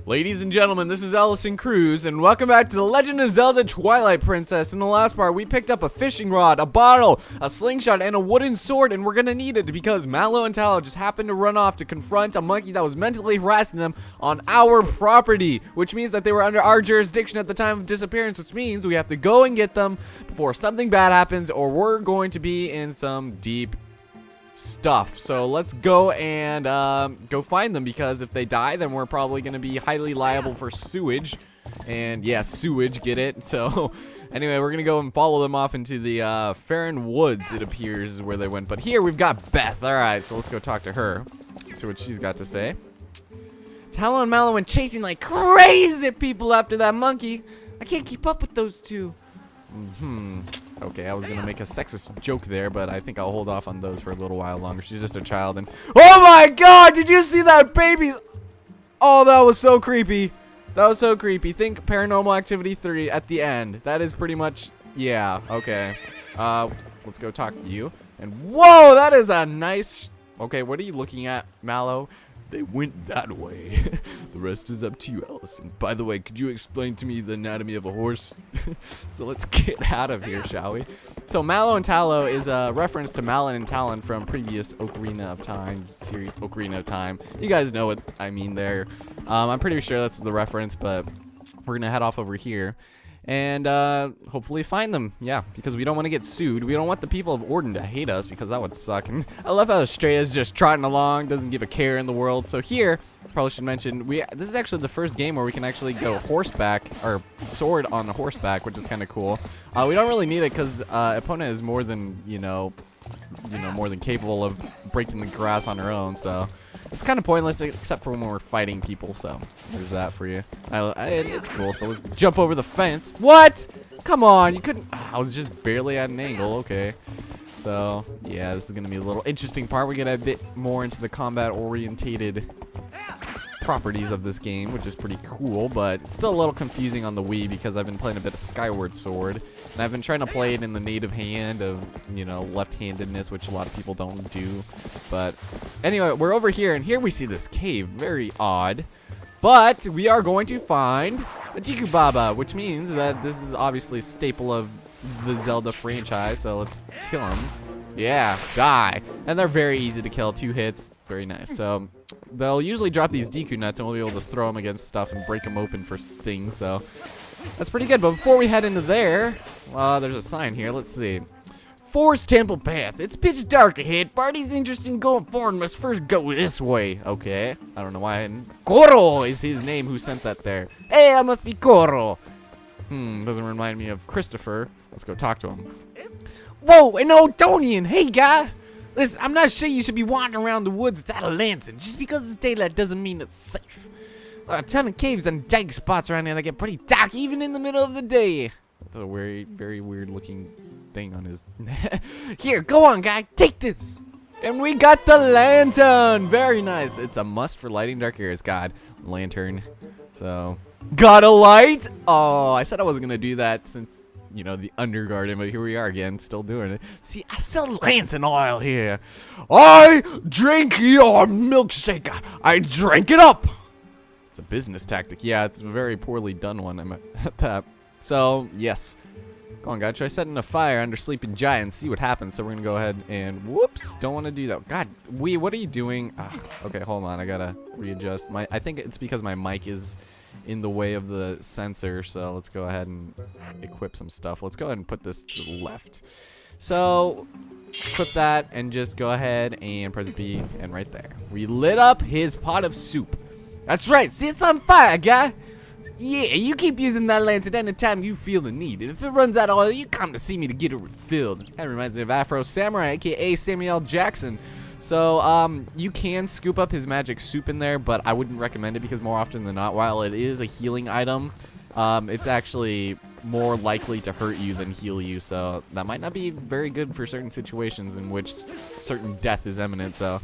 Ladies and gentlemen, this is Ellison Cruz, and welcome back to The Legend of Zelda Twilight Princess. In the last part, we picked up a fishing rod, a bottle, a slingshot, and a wooden sword, and we're gonna need it because Mallow and Tallow just happened to run off to confront a monkey that was mentally harassing them on our property, which means that they were under our jurisdiction at the time of disappearance, which means we have to go and get them before something bad happens, or we're going to be in some deep stuff. So let's go and go find them, because if they die, then we're probably going to be highly liable for sewage. And yeah, sewage, get it? So anyway, we're going to go and follow them off into the Farron Woods, it appears, is where they went. But here we've got Beth. All right, so let's go talk to her, see what she's got to say. Tallow and Mallow went chasing like crazy people after that monkey. I can't keep up with those two. Okay, I was gonna make a sexist joke there, but I think I'll hold off on those for a little while longer. She's just a child, and oh my god, did you see that baby? Oh, that was so creepy. That was so creepy. Think Paranormal Activity 3 at the end. That is pretty much, yeah, okay. Let's go talk to you. And whoa, that is a nice, okay, what are you looking at, Mallow? They went that way. The rest is up to you, Ellison. By the way, could you explain to me the anatomy of a horse? So let's get out of here, shall we? So Mallow and Tallow is a reference to Malin and Talon from previous Ocarina of Time series, Ocarina of Time. You guys know what I mean there. I'm pretty sure that's the reference, but we're gonna head off over here and hopefully find them. Yeah, because we don't want to get sued. We don't want the people of Orden to hate us, because that would suck. And I love how Estrella's just trotting along, doesn't give a care in the world. So here, probably should mention, this is actually the first game where we can actually go horseback, or sword on the horseback, which is kind of cool. We don't really need it because opponent is more than more than capable of breaking the grass on her own. So it's kind of pointless, except for when we're fighting people. So there's that for you. It's cool. So let's jump over the fence. What? Come on, you couldn't. I was just barely at an angle. Okay. So yeah, this is gonna be a little interesting part. We get a bit more into the combat-orientated properties of this game, which is pretty cool, but it's still a little confusing on the Wii because I've been playing a bit of Skyward Sword, and I've been trying to play it in the native hand of, left-handedness, which a lot of people don't do. But anyway, we're over here, and here we see this cave. Very odd. But we are going to find a Deku Baba, which means that this is obviously a staple of the Zelda franchise, so let's kill him. Yeah, die. And they're very easy to kill. 2 hits. Very nice. So they'll usually drop these Deku nuts, and we'll be able to throw them against stuff and break them open for things. So that's pretty good. But before we head into there, there's a sign here. Let's see. Forest Temple Path. It's pitch dark ahead. Party's interested in going forward. Must first go this way. Okay. I don't know why. Koro is his name who sent that there. Hey, I must be Koro. Doesn't remind me of Christopher. Let's go talk to him. Whoa, an Oldonian. Hey, guy. Listen, I'm not sure you should be wandering around the woods without a lantern. Just because it's daylight doesn't mean it's safe. There are a ton of caves and dank spots around here that get pretty dark even in the middle of the day. That's a very, very weird looking thing on his... Here, go on, guy. Take this. And we got the lantern. Very nice. It's a must for lighting dark areas. God, lantern. So, got a light? Oh, I said I wasn't going to do that since... the Undergarden, but here we are again, still doing it. See, I sell lantern oil here. I drink your milkshake. I drank it up. It's a business tactic. Yeah, it's a very poorly done one, I'm at that. So, yes. Go on, guys. Try setting a fire under sleeping giants, see what happens. So we're going to go ahead and, whoops, don't want to do that. God, what are you doing? Okay, hold on. I got to readjust. I think it's because my mic is in the way of the sensor, so let's go ahead and equip some stuff. Let's go ahead and put this to the left. So equip that and just go ahead and press B, and right there we lit up his pot of soup. That's right. See, it's on fire, guy. Yeah, you keep using that lantern anytime you feel the need. If it runs out of oil, you come to see me to get it refilled. That reminds me of Afro Samurai, aka Samuel Jackson. So, you can scoop up his magic soup in there, but I wouldn't recommend it because more often than not, while it is a healing item, it's actually more likely to hurt you than heal you. So that might not be very good for certain situations in which certain death is imminent. So,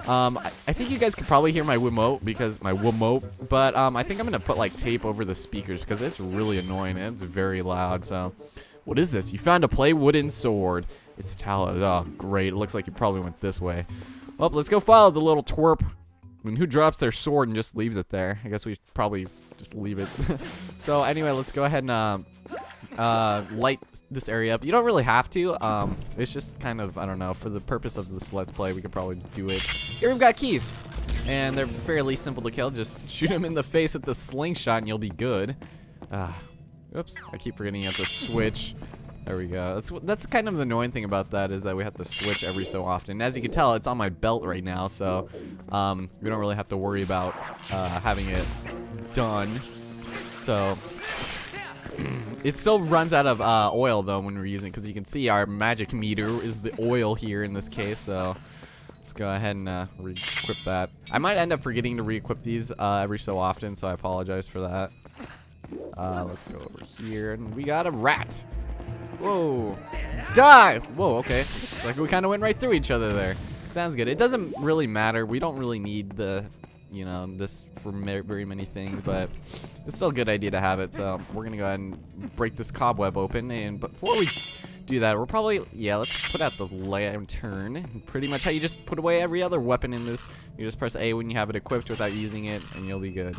I think you guys could probably hear my Wiimote but I think I'm gonna put like tape over the speakers because it's really annoying and it's very loud. So, what is this? You found a play wooden sword. It's Tallow. Oh, great. It looks like you probably went this way. Well, let's go follow the little twerp. mean, who drops their sword and just leaves it there? I guess we should probably just leave it. So anyway, let's go ahead and light this area up. You don't really have to. It's just kind of, I don't know, for the purpose of this Let's Play, we could probably do it. Here we've got keys, and they're fairly simple to kill. Just shoot them in the face with the slingshot and you'll be good. Oops, I keep forgetting you have to switch. There we go. That's kind of the annoying thing about that, is that we have to switch every so often. As you can tell, it's on my belt right now, so we don't really have to worry about having it done. So it still runs out of oil though when we're using it, because you can see our magic meter is the oil here in this case. So let's go ahead and re-equip that. I might end up forgetting to re-equip these every so often, so I apologize for that. Let's go over here, and we got a rat. Whoa. Die! Whoa, okay. Like we kind of went right through each other there. Sounds good. It doesn't really matter. We don't really need the, you know, this for very many things, but it's still a good idea to have it. So we're going to go ahead and break this cobweb open. And before we do that, we're probably, yeah, let's put out the lantern. Pretty much how you just put away every other weapon in this. You just press A when you have it equipped without using it, and you'll be good.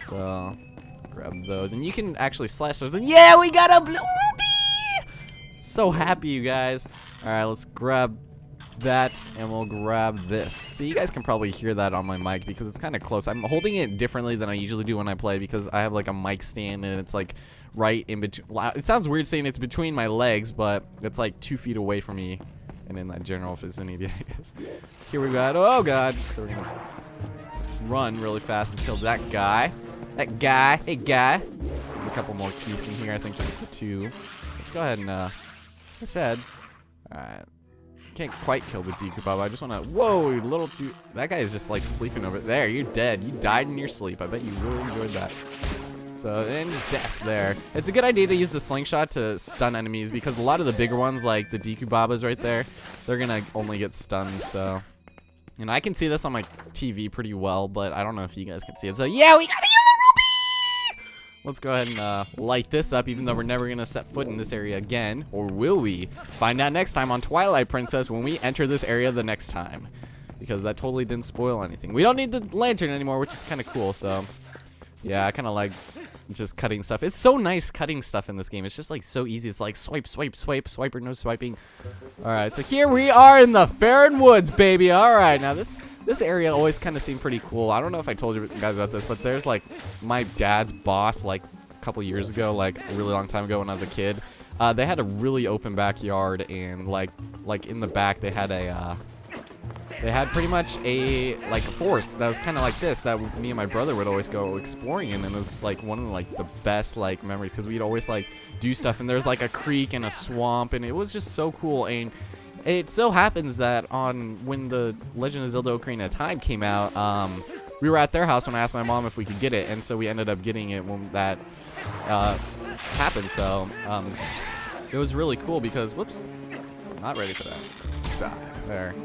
So let's grab those. And you can actually slash those. And yeah, we got a blue ruby! So happy, you guys. All right, let's grab that, and we'll grab this. So you guys can probably hear that on my mic because it's kind of close. I'm holding it differently than I usually do when I play, because I have like a mic stand and it's like right in between. It sounds weird saying it's between my legs, but it's like 2 feet away from me and in that general vicinity, I guess. Here we go. Oh god. So we're gonna run really fast and kill that guy. That guy. Hey guy. There's a couple more keys in here. I think just the 2. Let's go ahead and like I said. Alright. Can't quite kill the Deku Baba. I just want to. Whoa, little too. That guy is just like sleeping over there. You're dead. You died in your sleep. I bet you really enjoyed that. So, and death there. It's a good idea to use the slingshot to stun enemies, because a lot of the bigger ones, like the Deku Babas right there, they're gonna only get stunned. So, and I can see this on my TV pretty well, but I don't know if you guys can see it. So, yeah, we got a yellow ruby. Let's go ahead and light this up, even though we're never gonna set foot in this area again. Or will we? Find out next time on Twilight Princess when we enter this area the next time, because that totally didn't spoil anything. We don't need the lantern anymore, which is kind of cool. So yeah, I kind of like just cutting stuff. It's so nice cutting stuff in this game. It's just like so easy. It's like swipe, swipe, swipe, swipe or no swiping. All right, so here we are in the Faron Woods, baby. All right, now this area always kind of seemed pretty cool. I don't know if I told you guys about this, but there's like my dad's boss, like a couple years ago, like a really long time ago when I was a kid. They had a really open backyard, and like in the back they had a they had pretty much a forest that was kind of like this, that me and my brother would always go exploring in, and it was like one of like the best like memories, because we'd always like do stuff, and there's like a creek and a swamp, and it was just so cool. And it so happens that when the Legend of Zelda Ocarina of Time came out, we were at their house when I asked my mom if we could get it, and so we ended up getting it when that happened. So it was really cool because, whoops, not ready for that. There.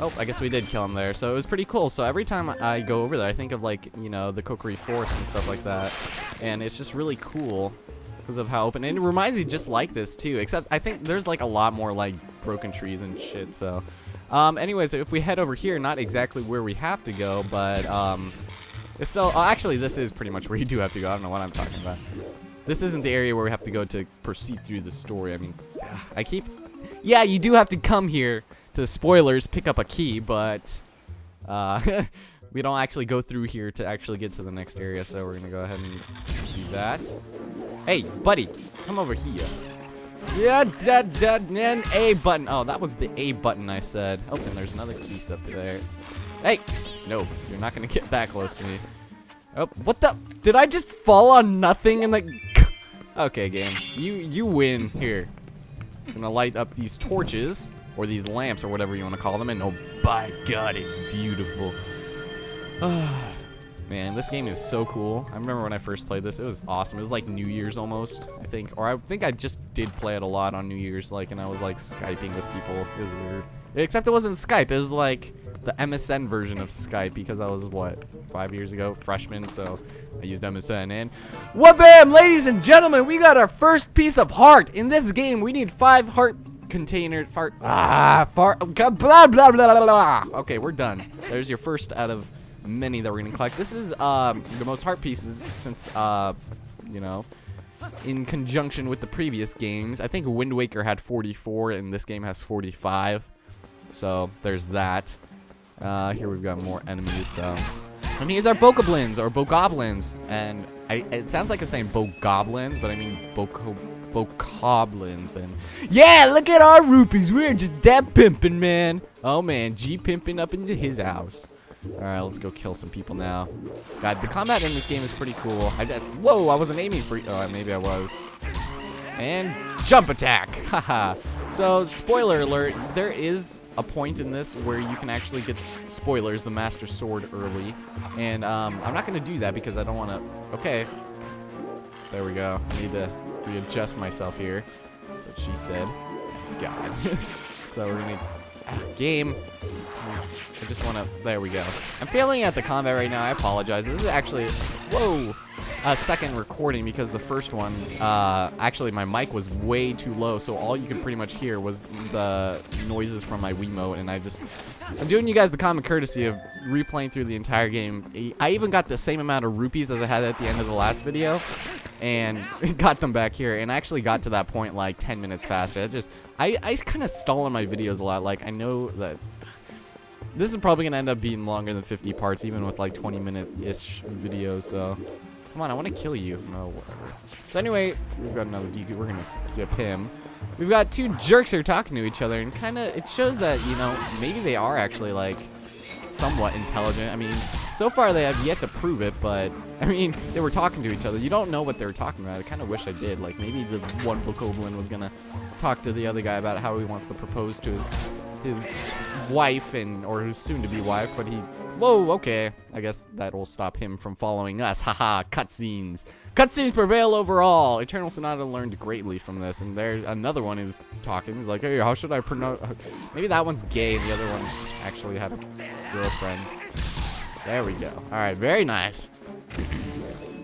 Oh, I guess we did kill him there. So it was pretty cool. So every time I go over there, I think of like, you know, the Kokiri Forest and stuff like that, and it's just really cool because of how open. And it reminds me just like this too, except I think there's like a lot more like broken trees and shit. So anyways, if we head over here, not exactly where we have to go, but it's still, actually this is pretty much where you do have to go. I don't know what I'm talking about. This isn't the area where we have to go to proceed through the story. I mean, yeah, you do have to come here to, spoilers, pick up a key, but we don't actually go through here to actually get to the next area, so we're gonna go ahead and do that. Hey, buddy, come over here. Yeah, and A button. Oh, that was the A button I said. Oh, and there's another key up there. Hey, no, you're not gonna get that close to me. Oh, what the? Did I just fall on nothing and like? Okay, game, you win here. I'm gonna light up these torches, or these lamps, or whatever you want to call them, and oh by God, it's beautiful. Man, this game is so cool. I remember when I first played this, it was awesome. It was like New Year's almost, I think, or I think I just did play it a lot on New Year's, like, and I was like Skyping with people. It was weird. Except it wasn't Skype. It was like the MSN version of Skype, because I was, what, 5 years ago, freshman, so I used MSN. And wha-bam, ladies and gentlemen, we got our first piece of heart. In this game, we need 5 heart container fart. Blah, blah, blah, blah, blah. Okay, we're done. There's your first out of many that we're gonna collect. This is the most heart pieces since you know, in conjunction with the previous games. I think Wind Waker had 44 and this game has 45. So there's that. Here we've got more enemies. So, and here's our bokoblins or bogoblins, and it sounds like I'm saying bogoblins, but I mean bokoblins. And yeah, look at our rupees. We're just that pimping, man. Oh man, G pimping up into his house. All right, let's go kill some people now. God, the combat in this game is pretty cool. Whoa, I wasn't aiming for. Oh, maybe I was. And jump attack. Haha. So, spoiler alert, there is a point in this where you can actually get, spoilers, the Master Sword early. And I'm not going to do that because I don't want to. Okay. There we go. I need to readjust myself here. That's what she said. God. So we're going to. Game. I just want to. There we go. I'm failing at the combat right now. I apologize. This is actually. Whoa. A second recording because the first one, actually my mic was way too low, so all you could pretty much hear was the noises from my Wiimote, and I'm doing you guys the common courtesy of replaying through the entire game. I even got the same amount of rupees as I had at the end of the last video, and got them back here, and I actually got to that point like 10 minutes faster. I kind of stall on my videos a lot. Like, I know that this is probably gonna end up being longer than 50 parts, even with like 20-minute-ish videos, so. Come on, I want to kill you. No, whatever. So anyway, we've got another DQ. We're going to skip him. We've got two jerks that are talking to each other, and kind of, it shows that, you know, maybe they are actually, like, somewhat intelligent. I mean, so far they have yet to prove it, but, I mean, they were talking to each other. You don't know what they were talking about. I kind of wish I did. Like, maybe the one bokoblin was going to talk to the other guy about how he wants to propose to his wife, or his soon-to-be wife, but he... Whoa, okay. I guess that will stop him from following us. Haha, cutscenes. Cutscenes prevail overall. Eternal Sonata learned greatly from this. And there's another one is talking. He's like, hey, how should I pronounce... Maybe that one's gay and the other one actually had a girlfriend. There we go. All right, very nice.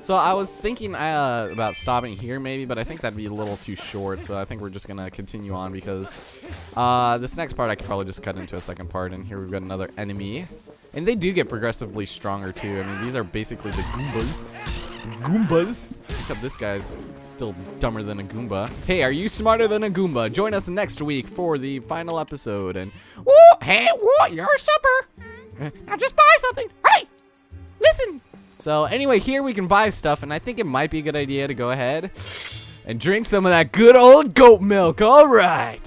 So I was thinking about stopping here maybe, but I think that'd be a little too short. So I think we're just going to continue on because this next part I could probably just cut into a second part. And here we've got another enemy. And they do get progressively stronger, too. I mean, these are basically the Goombas. Goombas. Except this guy's still dumber than a Goomba. Hey, are you smarter than a Goomba? Join us next week for the final episode. And, whoa, hey, whoa, your supper. Now just buy something. Hey, listen. So, anyway, here we can buy stuff. And I think it might be a good idea to go ahead and drink some of that good old goat milk. All right.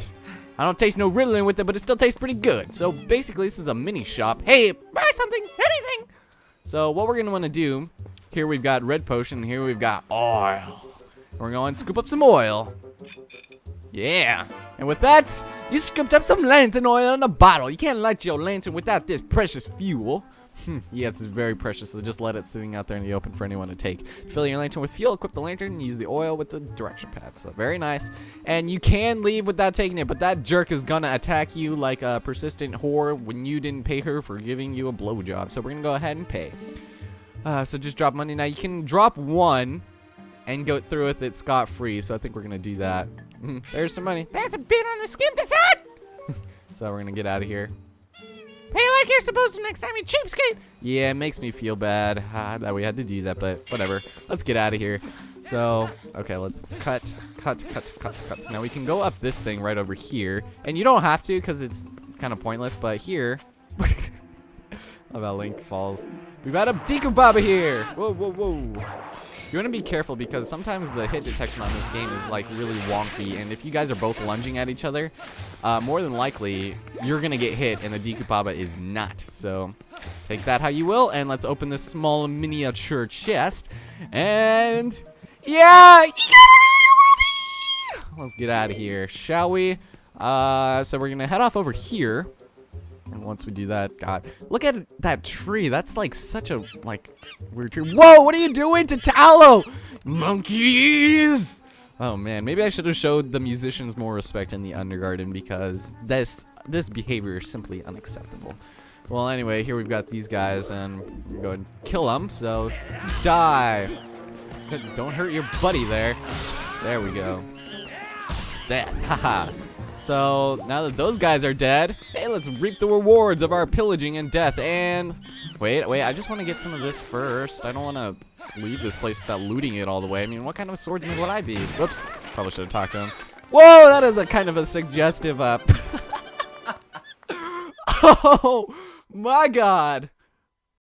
I don't taste no Ritalin with it, but it still tastes pretty good. So basically, this is a mini shop. Hey, buy something, anything. So what we're gonna want to do, here we've got red potion, and here we've got oil. We're going to scoop up some oil. Yeah. And with that, you scooped up some lantern oil in a bottle. You can't light your lantern without this precious fuel. Yes, it's very precious, so just let it sitting out there in the open for anyone to take. To fill your lantern with fuel, equip the lantern, and use the oil with the direction pad. So very nice. And you can leave without taking it, but that jerk is gonna attack you like a persistent whore when you didn't pay her for giving you a blowjob. So we're gonna go ahead and pay. So just drop money. Now you can drop one and go through with it scot-free, so I think we're gonna do that. There's some money. That's a bit on the skin facade! So we're gonna get out of here. Pay like you're supposed to next time, you cheapskate! Yeah, it makes me feel bad that we had to do that, but whatever. Let's get out of here. So, okay, let's cut. Now we can go up this thing right over here. And you don't have to because it's kind of pointless, but here... Love how Link falls. We've got a Deku Baba here! Whoa, whoa, whoa. You want to be careful because sometimes the hit detection on this game is like really wonky, and if you guys are both lunging at each other, more than likely you're gonna get hit and the Deku Baba is not. So take that how you will, and let's open this small miniature chest. And yeah, you got a ruby! Let's get out of here, shall we? So we're gonna head off over here. And once we do that, God, look at that tree. That's like such a weird tree. Whoa, what are you doing to Tallow? Monkeys! Oh man, maybe I should have showed the musicians more respect in the Undergarden because this behavior is simply unacceptable. Well, anyway, here we've got these guys, and we're going to kill them. So die. Don't hurt your buddy there. There we go. That, haha. So now that those guys are dead, hey, let's reap the rewards of our pillaging and death. And wait, I just want to get some of this first. I don't want to leave this place without looting it all the way. I mean, what kind of a swordsman would I be? Whoops, probably should have talked to him. Whoa, that is a kind of a suggestive Oh my God.